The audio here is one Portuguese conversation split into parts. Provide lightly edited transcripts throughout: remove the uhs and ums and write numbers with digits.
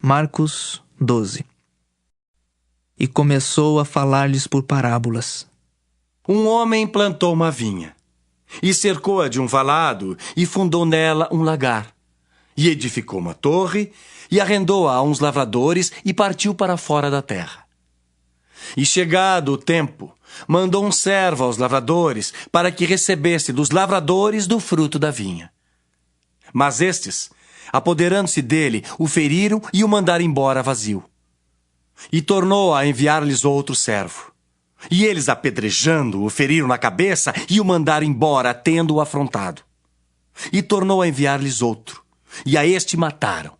Marcos 12. E começou a falar-lhes por parábolas. Um homem plantou uma vinha, e cercou-a de um valado, e fundou nela um lagar. E edificou uma torre, e arrendou-a a uns lavradores, e partiu para fora da terra. E chegado o tempo, mandou um servo aos lavradores, para que recebesse dos lavradores do fruto da vinha. Mas estes, apoderando-se dele, o feriram e o mandaram embora vazio. E tornou a enviar-lhes outro servo. E eles, apedrejando-o, o feriram na cabeça e o mandaram embora, tendo-o afrontado. E tornou a enviar-lhes outro, e a este mataram.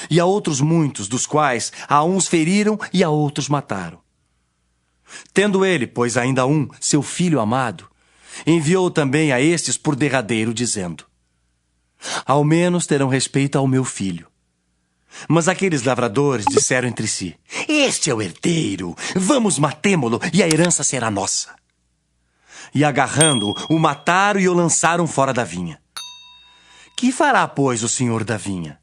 E a outros muitos, dos quais a uns feriram e a outros mataram. Tendo ele, pois, ainda um, seu filho amado, enviou também a estes por derradeiro, dizendo: ao menos terão respeito ao meu filho. Mas aqueles lavradores disseram entre si: este é o herdeiro, vamos matemo-lo e a herança será nossa. E agarrando-o, o mataram e o lançaram fora da vinha. Que fará, pois, o senhor da vinha?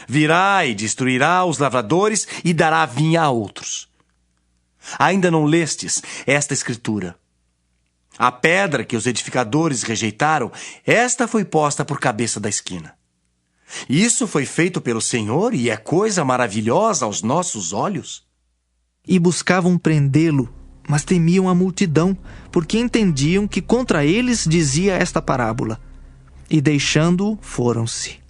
Virá e destruirá os lavradores e dará a vinha a outros. Ainda não lestes esta escritura? A pedra que os edificadores rejeitaram, esta foi posta por cabeça da esquina. Isso foi feito pelo Senhor e é coisa maravilhosa aos nossos olhos. E buscavam prendê-lo, mas temiam a multidão, porque entendiam que contra eles dizia esta parábola. E deixando-o, foram-se.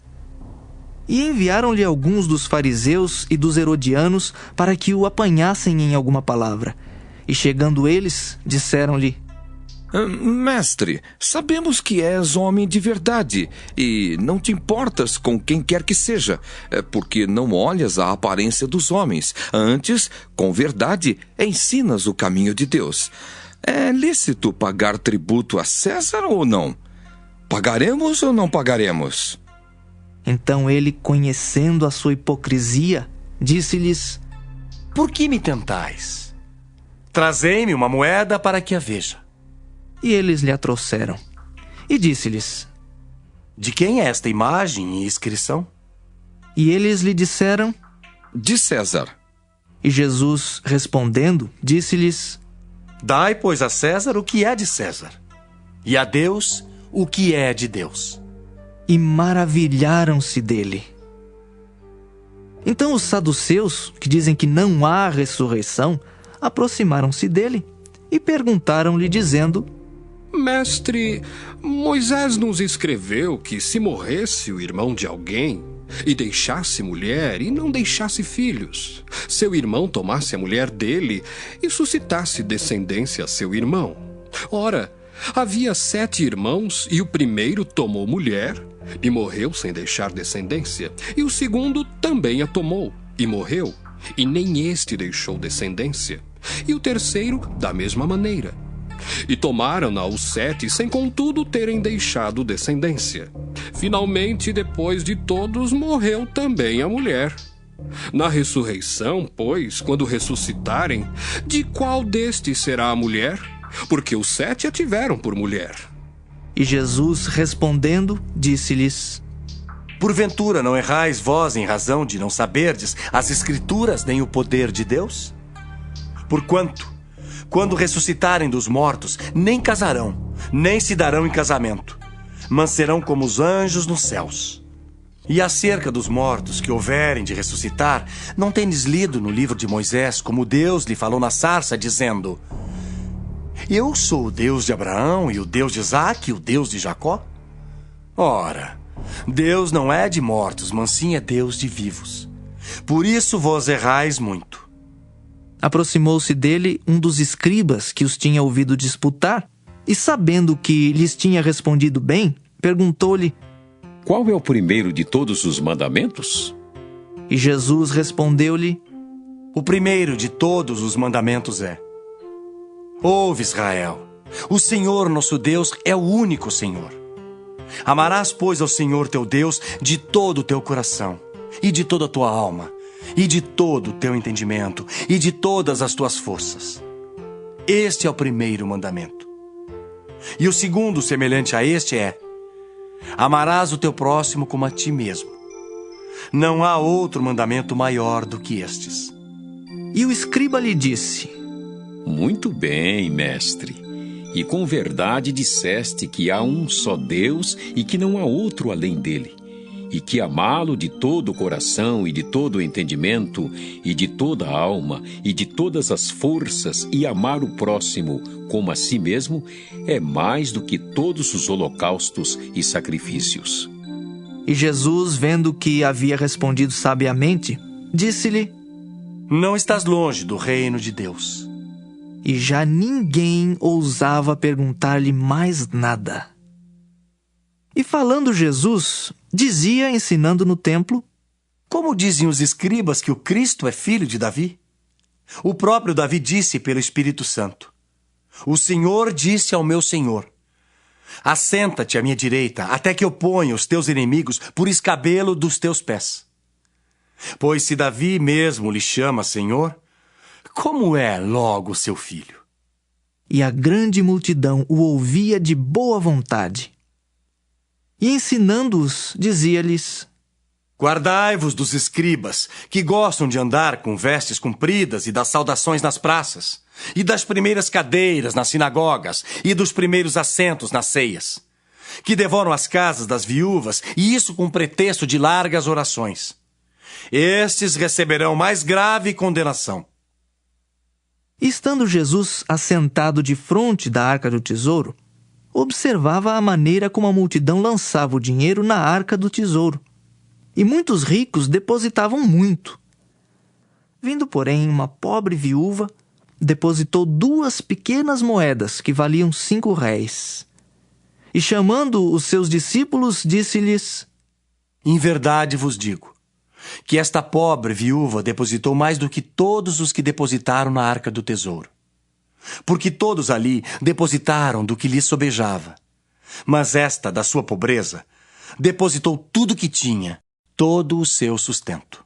E enviaram-lhe alguns dos fariseus e dos herodianos para que o apanhassem em alguma palavra. E chegando eles, disseram-lhe: Mestre, sabemos que és homem de verdade e não te importas com quem quer que seja, porque não olhas a aparência dos homens. Antes, com verdade, ensinas o caminho de Deus. É lícito pagar tributo a César ou não? Pagaremos ou não pagaremos? Então ele, conhecendo a sua hipocrisia, disse-lhes: por que me tentais? Trazei-me uma moeda para que a veja. E eles lhe a trouxeram. E disse-lhes: de quem é esta imagem e inscrição? E eles lhe disseram: de César. E Jesus, respondendo, disse-lhes: dai, pois, a César o que é de César, e a Deus o que é de Deus. E maravilharam-se dele. Então os saduceus, que dizem que não há ressurreição, aproximaram-se dele e perguntaram-lhe, dizendo: Mestre, Moisés nos escreveu que se morresse o irmão de alguém e deixasse mulher e não deixasse filhos, seu irmão tomasse a mulher dele e suscitasse descendência a seu irmão. Ora, havia 7 irmãos e o primeiro tomou mulher e morreu sem deixar descendência, e o segundo também a tomou e morreu, e nem este deixou descendência, e o terceiro da mesma maneira. E tomaram-na os 7, sem contudo terem deixado descendência. Finalmente, depois de todos, morreu também a mulher. Na ressurreição, pois, quando ressuscitarem, de qual destes será a mulher? Porque os 7 a tiveram por mulher. E Jesus, respondendo, disse-lhes: porventura não errais vós em razão de não saberdes as Escrituras nem o poder de Deus? Porquanto, quando ressuscitarem dos mortos, nem casarão, nem se darão em casamento, mas serão como os anjos nos céus. E acerca dos mortos que houverem de ressuscitar, não tendes lido no livro de Moisés como Deus lhe falou na sarça, dizendo: eu sou o Deus de Abraão e o Deus de Isaque e o Deus de Jacó? Ora, Deus não é de mortos, mas sim é Deus de vivos. Por isso vos errais muito. Aproximou-se dele um dos escribas que os tinha ouvido disputar, e sabendo que lhes tinha respondido bem, perguntou-lhe: qual é o primeiro de todos os mandamentos? E Jesus respondeu-lhe: o primeiro de todos os mandamentos é: ouve, Israel, o Senhor nosso Deus é o único Senhor. Amarás, pois, ao Senhor teu Deus de todo o teu coração, e de toda a tua alma, e de todo o teu entendimento, e de todas as tuas forças. Este é o primeiro mandamento. E o segundo, semelhante a este, é: amarás o teu próximo como a ti mesmo. Não há outro mandamento maior do que estes. E o escriba lhe disse: Muito bem, mestre. E com verdade disseste que há um só Deus e que não há outro além dele. E que amá-lo de todo o coração e de todo o entendimento e de toda a alma e de todas as forças e amar o próximo como a si mesmo é mais do que todos os holocaustos e sacrifícios. E Jesus, vendo que havia respondido sabiamente, disse-lhe: Não estás longe do reino de Deus. E já ninguém ousava perguntar-lhe mais nada. E falando Jesus, dizia, ensinando no templo: Como dizem os escribas que o Cristo é filho de Davi? O próprio Davi disse pelo Espírito Santo: O Senhor disse ao meu Senhor: Assenta-te à minha direita, até que eu ponha os teus inimigos por escabelo dos teus pés. Pois se Davi mesmo lhe chama Senhor, como é logo seu filho? E a grande multidão o ouvia de boa vontade. E ensinando-os, dizia-lhes: Guardai-vos dos escribas, que gostam de andar com vestes compridas e das saudações nas praças, e das primeiras cadeiras nas sinagogas, e dos primeiros assentos nas ceias, que devoram as casas das viúvas, e isso com pretexto de largas orações. Estes receberão mais grave condenação. E estando Jesus assentado defronte da arca do tesouro, observava a maneira como a multidão lançava o dinheiro na arca do tesouro. E muitos ricos depositavam muito. Vindo, porém, uma pobre viúva, depositou 2 pequenas moedas que valiam 5 réis. E chamando os seus discípulos, disse-lhes: Em verdade vos digo, que esta pobre viúva depositou mais do que todos os que depositaram na arca do tesouro. Porque todos ali depositaram do que lhes sobejava. Mas esta, da sua pobreza, depositou tudo o que tinha, todo o seu sustento.